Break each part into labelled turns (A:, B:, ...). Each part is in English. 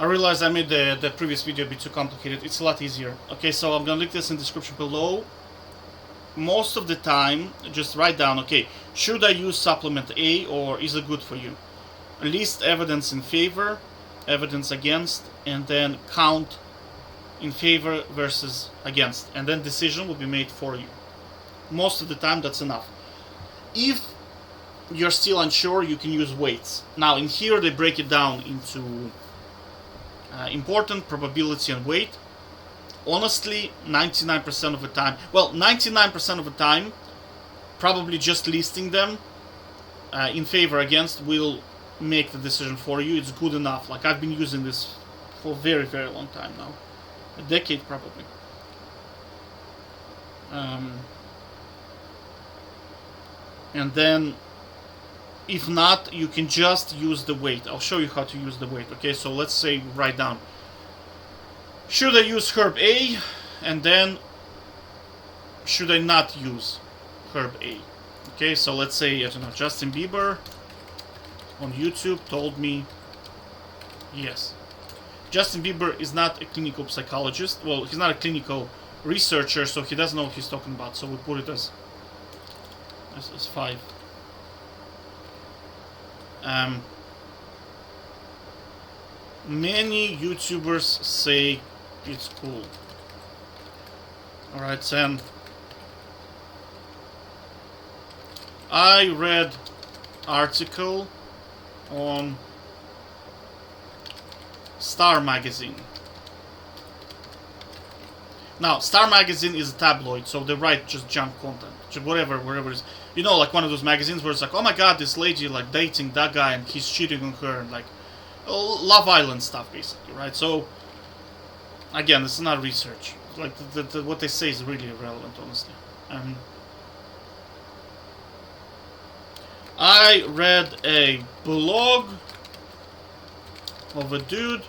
A: I realized I made the previous video a bit too complicated. It's a lot easier. Okay, so I'm gonna link this in the description below. Most of the time, just write down, okay, should I use supplement A or is it good for you? List evidence in favor, evidence against, and then count in favor versus against. And then decision will be made for you. Most of the time, that's enough. If you're still unsure, you can use weights. Now, in here, they break it down into important, probability, and weight. Honestly, 99% of the time, well, 99% of the time, probably just listing them in favor, against will make the decision for you. It's good enough. Like, I've been using this for a very, very long time now. A decade, probably. And then, if not, you can just use the weight. I'll show you how to use the weight. Okay, so let's say write down, should I use herb A? And then, should I not use herb A? Okay, so let's say, I don't know, Justin Bieber on YouTube told me yes. Justin Bieber is not a clinical psychologist. Well, he's not a clinical researcher, so he doesn't know what he's talking about. So we put it as 5. Many YouTubers say it's cool. Alright, then. I read article on Star Magazine. Now, Star Magazine is a tabloid, so they write just junk content, just whatever it is. You know, like one of those magazines where it's like, oh my god, this lady like dating that guy and he's cheating on her, and like Love Island stuff, basically, right? So, again, this is not research. Like what they say is really irrelevant, honestly. I read a blog of a dude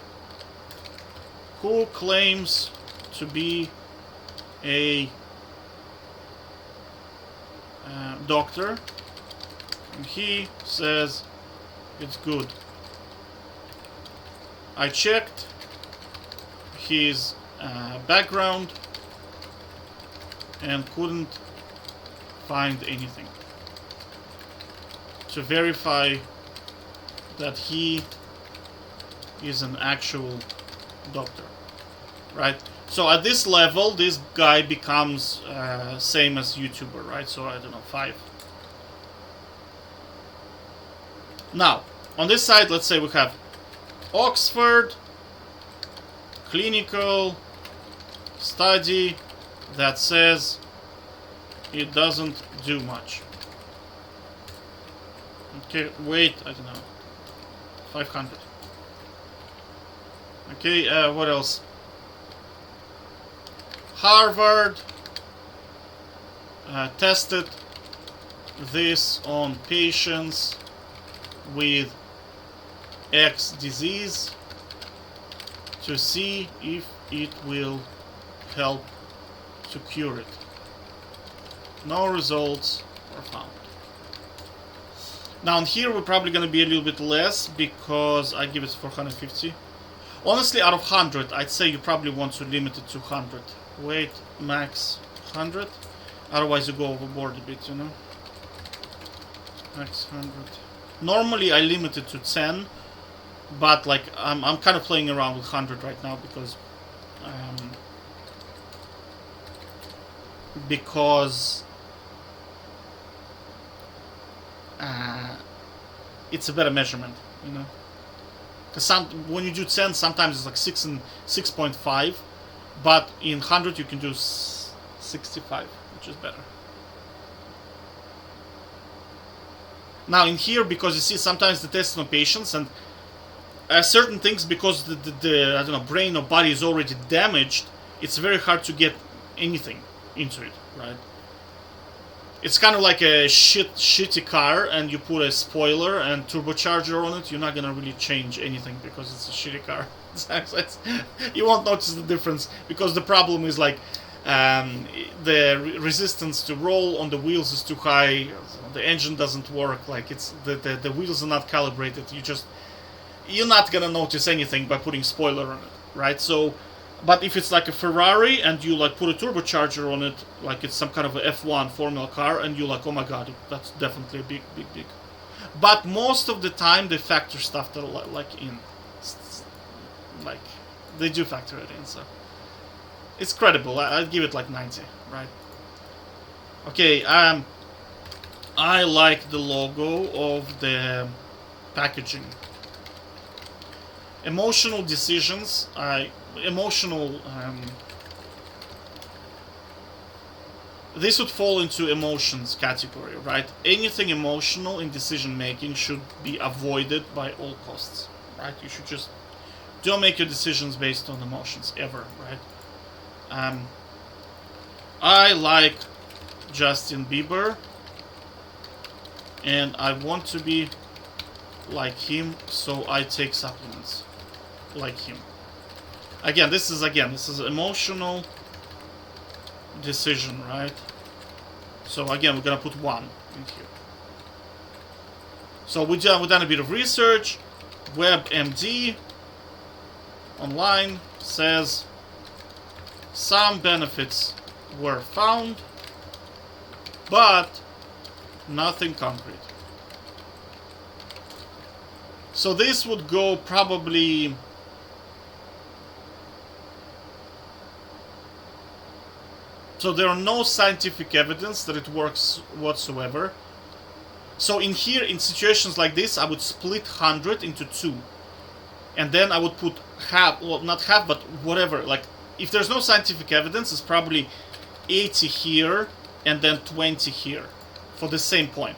A: who claims to be a doctor, and he says it's good. I checked his background and couldn't find anything to verify that he is an actual doctor, right? So at this level, this guy becomes same as YouTuber, right? So I don't know, 5. Now, on this side, let's say we have Oxford clinical study that says it doesn't do much. Okay, weight, I don't know, 500. Okay, what else? Harvard tested this on patients with X disease to see if it will help to cure it. No results were found. Now here we're probably going to be a little bit less because I give it 450. Honestly, out of 100, I'd say you probably want to limit it to 100. Weight max 100. Otherwise you go overboard a bit, you know. Max 100. Normally I limit it to 10, but like I'm kind of playing around with 100 right now because it's a better measurement, you know. Because when you do 10, sometimes it's like 6 and 6.5, but in 100 you can do 65, which is better. Now in here, because you see sometimes the test on patients and certain things, because the I don't know, brain or body is already damaged, it's very hard to get anything into it, right? It's kind of like a shitty car, and you put a spoiler and turbocharger on it. You're not gonna really change anything because it's a shitty car. You won't notice the difference because the problem is like the resistance to roll on the wheels is too high. The engine doesn't work. Like it's the wheels are not calibrated. you're not gonna notice anything by putting spoiler on it, right? So, but if it's like a Ferrari and you like put a turbocharger on it, like it's some kind of a F1 Formula car, and you're like, oh my god, that's definitely a big. But most of the time, they factor stuff that are like in, like they do factor it in, so it's credible. I'd give it like 90, right? Okay, I like the logo of the packaging. Emotional decisions. This would fall into emotions category, right? Anything emotional in decision making should be avoided by all costs, right? You should just don't make your decisions based on emotions ever, right? I like Justin Bieber, and I want to be like him, so I take supplements like him. Again, this is emotional decision, right? So again, we're gonna put 1 in here. So we've done a bit of research. WebMD online says some benefits were found, but nothing concrete. So this would go probably. So there are no scientific evidence that it works whatsoever. So in here, in situations like this, I would split 100 into 2. And then I would put half, well, not half, but whatever. Like, if there's no scientific evidence, it's probably 80 here and then 20 here for the same point.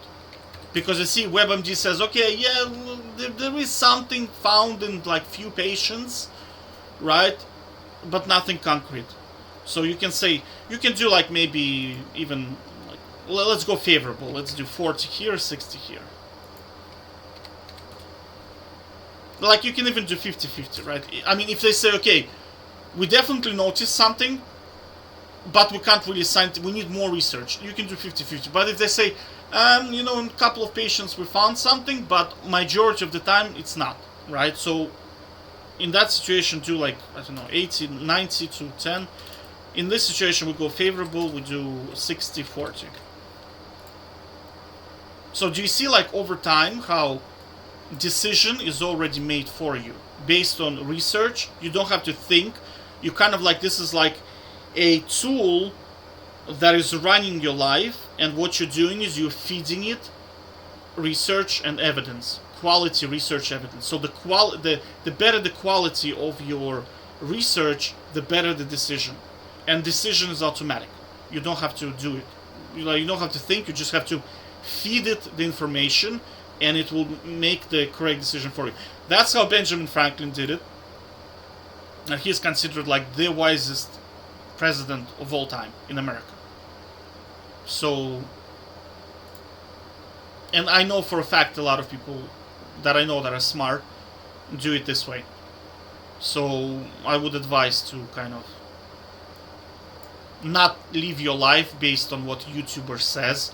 A: Because you see, WebMD says, okay, yeah, there is something found in like few patients, right? But nothing concrete. So you can say, you can do like maybe even, like, well, let's go favorable. Let's do 40 here, 60 here. Like, you can even do 50-50, right? I mean, if they say, okay, we definitely noticed something, but we can't really we need more research, you can do 50-50. But if they say, in a couple of patients we found something, but majority of the time it's not, right? So in that situation, do like, I don't know, 80, 90 to 10. In this situation, we go favorable, we do 60-40. So do you see, like, over time, how decision is already made for you based on research? You don't have to think. You kind of like, this is like a tool that is running your life, and what you're doing is you're feeding it research and evidence, quality research evidence. So the better the quality of your research, the better the decision. And decision is automatic. You don't have to do it. You don't have to think. You just have to feed it the information, and it will make the correct decision for you. That's how Benjamin Franklin did it. And he's considered like the wisest president of all time in America. So, and I know for a fact a lot of people that I know that are smart do it this way. So I would advise to kind of not live your life based on what YouTuber says,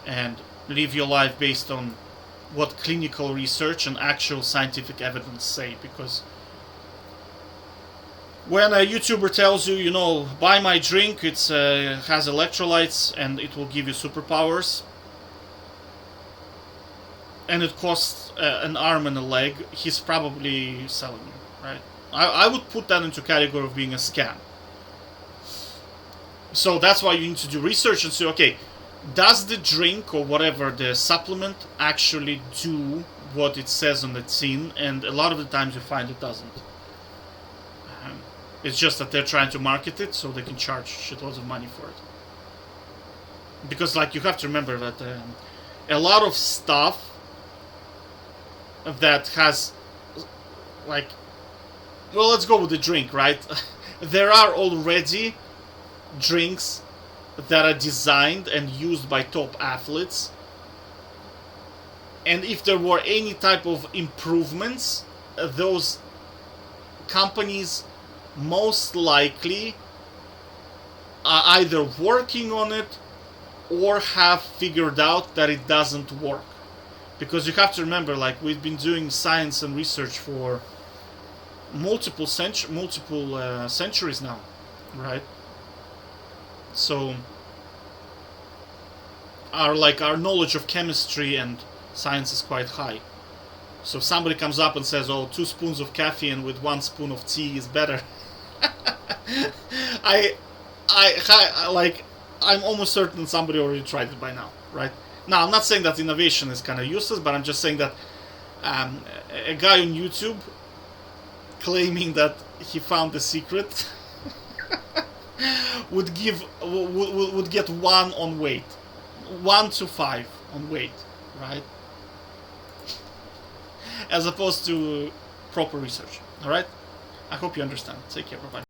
A: and live your life based on what clinical research and actual scientific evidence say. Because when a YouTuber tells you, buy my drink, it has electrolytes and it will give you superpowers, and it costs an arm and a leg, he's probably selling you, right? I would put that into category of being a scam. So that's why you need to do research and say, okay, does the drink or whatever, the supplement, actually do what it says on the tin? And a lot of the times you find it doesn't. It's just that they're trying to market it so they can charge shitloads of money for it. Because, like, you have to remember that a lot of stuff that has, like, well, let's go with the drink, right? There are already drinks that are designed and used by top athletes, and if there were any type of improvements, those companies most likely are either working on it or have figured out that it doesn't work. because you have to remember, like, we've been doing science and research for multiple centuries now, right? So our knowledge of chemistry and science is quite high. So if somebody comes up and says, "Oh, 2 spoons of caffeine with 1 spoon of tea is better," I'm almost certain somebody already tried it by now, right? Now, I'm not saying that innovation is kind of useless, but I'm just saying that a guy on YouTube claiming that he found the secret would get 1 on weight, 1 to 5 on weight, right? As opposed to proper research. All right. I hope you understand. Take care. Bye bye.